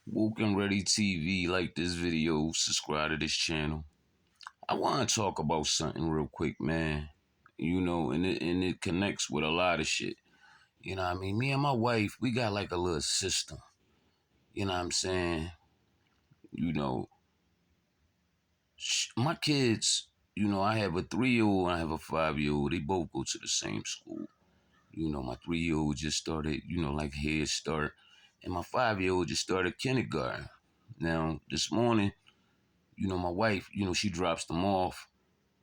Woke and Ready TV, like this video, subscribe to this channel. I want to talk about something real quick, man. And it connects with a lot of shit. You know what I mean? Me and my wife, we got like a little system. You know what I'm saying? You know, my kids, I have a 3-year old and I have a 5-year old. They both go to the same school. My 3-year old just started, like Head Start. And my 5-year old just started kindergarten. Now, this morning, my wife, she drops them off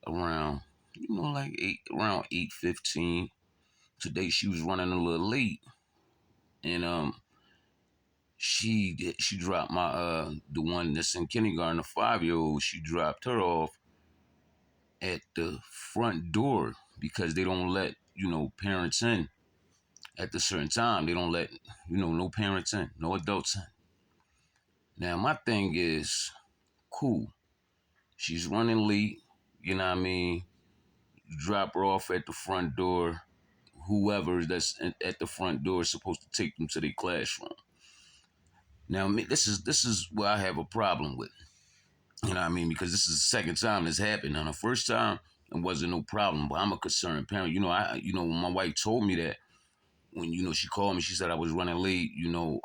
around, like around 8:15. Today she was running a little late, and she dropped my the one that's in kindergarten, the 5-year old. She dropped her off at the front door because they don't let parents in at the certain time. They don't let no parents in, no adults in. Now my thing is, cool. She's running late. You know what I mean? Drop her off at the front door. Whoever that's at the front door is supposed to take them to their classroom. Now, this is where I have a problem with. You know what I mean? Because this is the second time this happened. Now, the first time it wasn't no problem, but I'm a concerned parent. When my wife told me that when she called me, she said I was running late.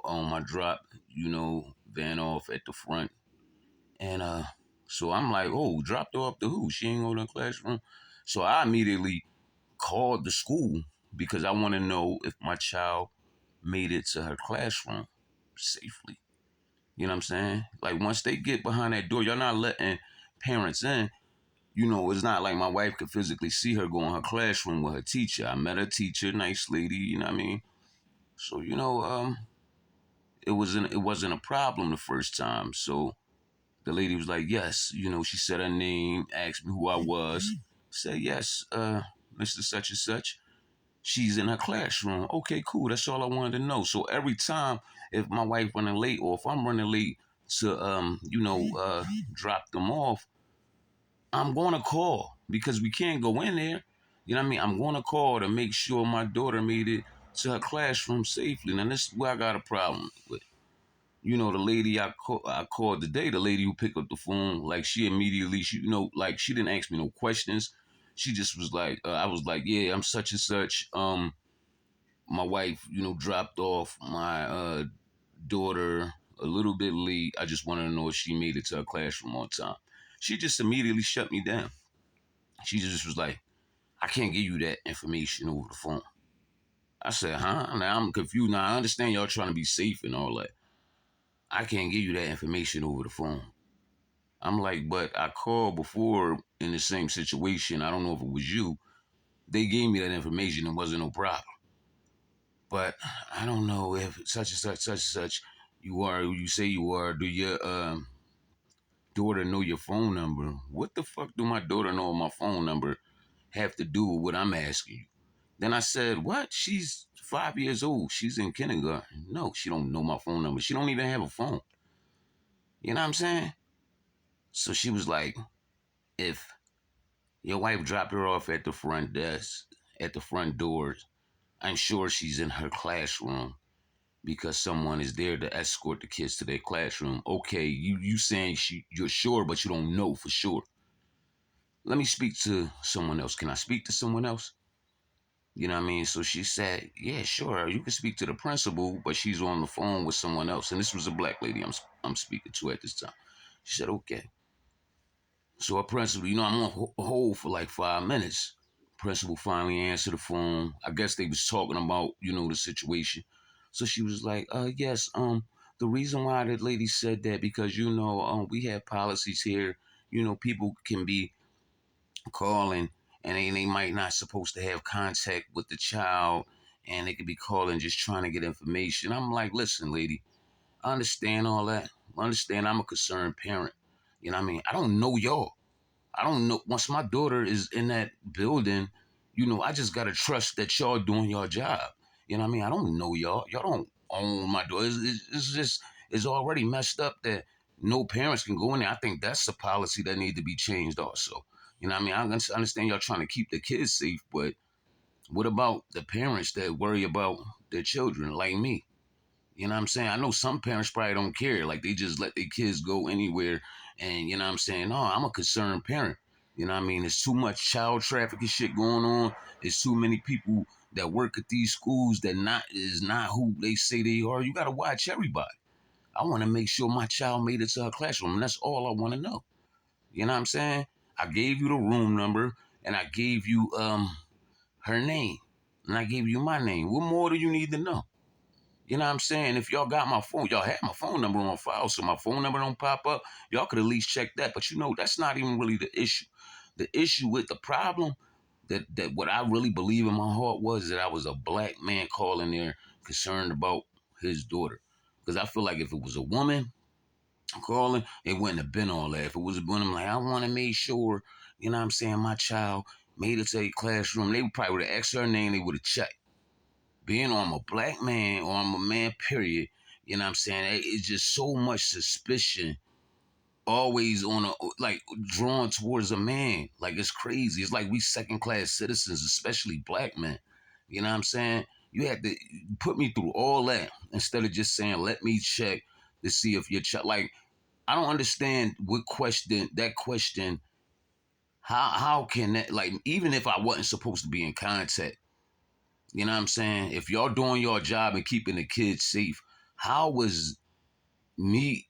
On my drop. Van off at the front, and so I'm like, oh, dropped her off to who? She ain't going to the classroom. So I immediately called the school because I want to know if my child made it to her classroom safely. You know what I'm saying? Like once they get behind that door, you're not letting parents in. It's not like my wife could physically see her go in her classroom with her teacher. I met her teacher, nice lady, you know what I mean? So, it wasn't a problem the first time. So the lady was like, yes, she said her name, asked me who I was. Said, yes, Mr. Such and Such. She's in her classroom. Okay, cool. That's all I wanted to know. So every time, if my wife running late or if I'm running late to, drop them off, I'm going to call because we can't go in there. You know what I mean? I'm going to call to make sure my daughter made it to her classroom safely. Now, this is where I got a problem with. The lady I called today, the lady who picked up the phone, like she immediately, like she didn't ask me no questions. She just was like, I was like, yeah, I'm such and such. My wife, dropped off my daughter a little bit late. I just wanted to know if she made it to her classroom on time. She just immediately shut me down. She just was like, I can't give you that information over the phone. I said, huh? Now I'm confused. Now I understand y'all trying to be safe and all that. I can't give you that information over the phone. I'm like, but I called before in the same situation. I don't know if it was you. They gave me that information. It wasn't no problem. But I don't know if such and such, such and such, you are who you say you are. Do your daughter know your phone number? What the fuck do my daughter know my phone number have to do with what I'm asking you? Then I said, what? She's 5 years old. She's in kindergarten. No, she don't know my phone number. She don't even have a phone. You know what I'm saying? So she was like, if your wife dropped her off at the front desk, at the front doors, I'm sure she's in her classroom because someone is there to escort the kids to their classroom. Okay, you saying you're sure, but you don't know for sure. Let me speak to someone else. Can I speak to someone else? You know what I mean? So she said, yeah, sure. You can speak to the principal, but she's on the phone with someone else. And this was a black lady I'm speaking to at this time. She said, okay. So a principal, I'm on hold for like 5 minutes. Principal finally answered the phone. I guess they was talking about, the situation. So she was like, yes, the reason why the lady said that because, we have policies here. People can be calling and they might not supposed to have contact with the child and they could be calling just trying to get information. I'm like, listen, lady, I understand all that. I understand I'm a concerned parent. You know what I mean? I don't know y'all. I don't know. Once my daughter is in that building, I just gotta trust that y'all doing your job. You know what I mean? I don't know y'all. Y'all don't own my daughter. It's just it's already messed up that no parents can go in there. I think that's a policy that need to be changed also. You know what I mean? I understand y'all trying to keep the kids safe, but what about the parents that worry about their children like me? You know what I'm saying? I know some parents probably don't care. Like they just let their kids go anywhere. And you know what I'm saying? No, I'm a concerned parent. You know what I mean? There's too much child trafficking shit going on. There's too many people that work at these schools that not is not who they say they are. You gotta watch everybody. I want to make sure my child made it to her classroom. And that's all I want to know. You know what I'm saying? I gave you the room number and I gave you her name. And I gave you my name. What more do you need to know? You know what I'm saying? If y'all got my phone, y'all had my phone number on file, so my phone number don't pop up. Y'all could at least check that. But you know, that's not even really the issue. The issue with the problem that what I really believe in my heart was that I was a black man calling there concerned about his daughter. Because I feel like if it was a woman calling, it wouldn't have been all that. If it was a woman, like, I want to make sure, you know what I'm saying, my child made it to a classroom, they probably would have asked her name, they would have checked. Being I'm a black man or I'm a man, period, you know what I'm saying? It's just so much suspicion always on a like drawn towards a man. Like it's crazy. It's like we second class citizens, especially black men. You know what I'm saying? You had to put me through all that instead of just saying, let me check to see if your child like I don't understand what question that question how can that like even if I wasn't supposed to be in contact, you know what I'm saying? If y'all doing your job and keeping the kids safe, how was me,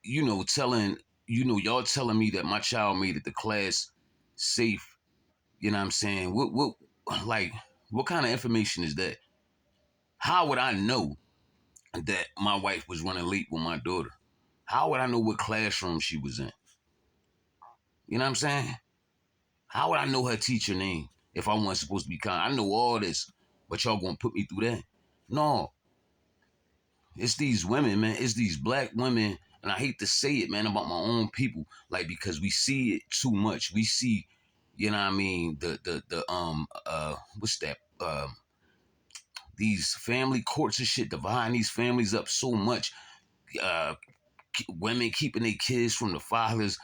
telling, y'all telling me that my child made it to class safe, you know what I'm saying? Like, what kind of information is that? How would I know that my wife was running late with my daughter? How would I know what classroom she was in? You know what I'm saying? How would I know her teacher name if I wasn't supposed to be kind? I know all this, but y'all gonna put me through that? No, it's these women, man. It's these black women, and I hate to say it, man, about my own people, like because we see it too much. We see, you know what I mean, the what's that? These family courts and shit dividing these families up so much. Uh, Women keeping their kids from the fathers.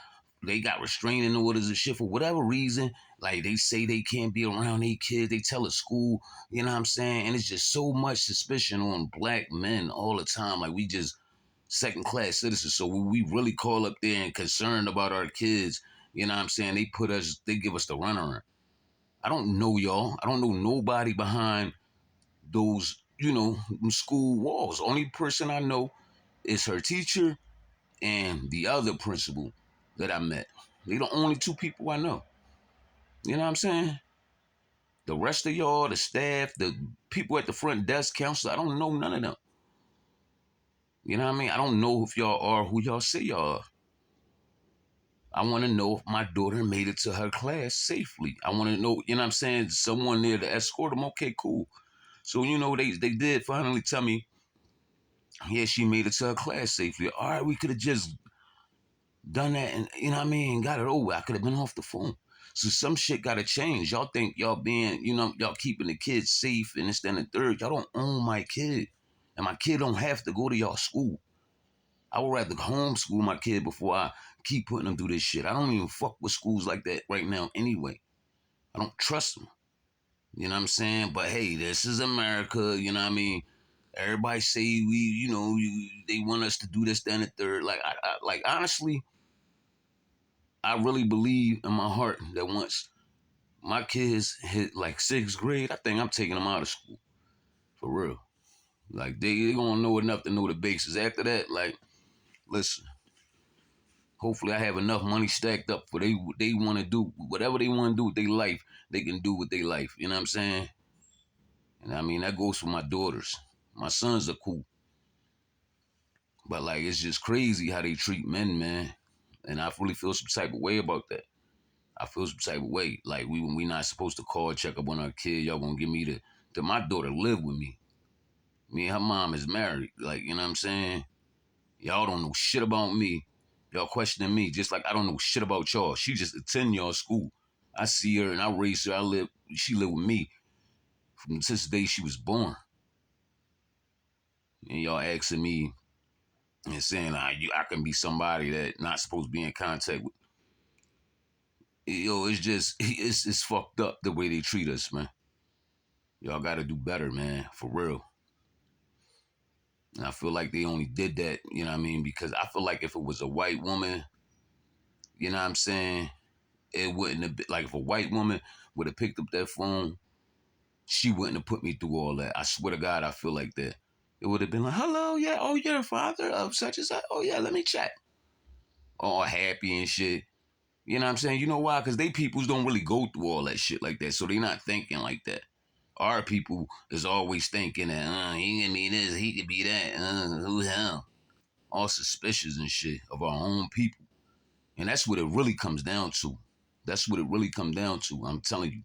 They got restraining orders and shit for whatever reason. Like they say they can't be around their kids. They tell a school, you know what I'm saying? And it's just so much suspicion on black men all the time. Like we just second class citizens. So when we really call up there and concerned about our kids, you know what I'm saying? They give us the runaround. I don't know y'all. I don't know nobody behind those, school walls. Only person I know is her teacher and the other principal that I met. They the only two people I know. You know what I'm saying? The rest of y'all, the staff, the people at the front desk, counselor, I don't know none of them. You know what I mean? I don't know if y'all are who y'all say y'all are. I want to know if my daughter made it to her class safely. I want to know, you know what I'm saying? Someone there to escort them. Okay, cool. So, they did finally tell me, yeah, she made it to her class safely. All right, we could have just done that and, you know what I mean, got it over. I could have been off the phone. So some shit got to change. Y'all think y'all being, y'all keeping the kids safe and this, then the third. Y'all don't own my kid. And my kid don't have to go to y'all school. I would rather homeschool my kid before I keep putting them through this shit. I don't even fuck with schools like that right now anyway. I don't trust them. You know what I'm saying? But hey, this is America. You know what I mean? Everybody say they want us to do this, then the third. Like, like honestly, I really believe in my heart that once my kids hit like sixth grade, I think I'm taking them out of school for real. Like they gonna know enough to know the bases. After that, like, listen. Hopefully, I have enough money stacked up for they want to do whatever they want to do with their life. They can do with their life. You know what I'm saying? And I mean that goes for my daughters. My sons are cool, but like it's just crazy how they treat men, man. And I really feel some type of way about that. I feel some type of way. Like we not supposed to call, check up on our kid. Y'all gonna give me the my daughter live with me. Me and her mom is married. Like, you know what I'm saying? Y'all don't know shit about me. Y'all questioning me just like I don't know shit about y'all. She just attend y'all school. I see her and I raised her. She lived with me from since the day she was born. And y'all asking me and saying I can be somebody that not supposed to be in contact with. Yo, it's just it's fucked up the way they treat us, man. Y'all got to do better, man, for real. And I feel like they only did that, you know what I mean? Because I feel like if it was a white woman, you know what I'm saying? It wouldn't have been like if a white woman would have picked up that phone, she wouldn't have put me through all that. I swear to God, I feel like that. It would have been like, hello, yeah, oh, you're the father of such and such. Oh, yeah, let me check. All happy and shit. You know what I'm saying? You know why? Because they peoples don't really go through all that shit like that. So they not thinking like that. Our people is always thinking that, he can be this, he could be that. Who the hell? All suspicious and shit of our own people. And that's what it really comes down to. That's what it really comes down to. I'm telling you.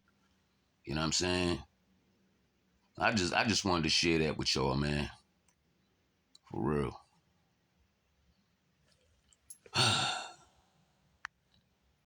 You know what I'm saying? I just wanted to share that with y'all, man. For real.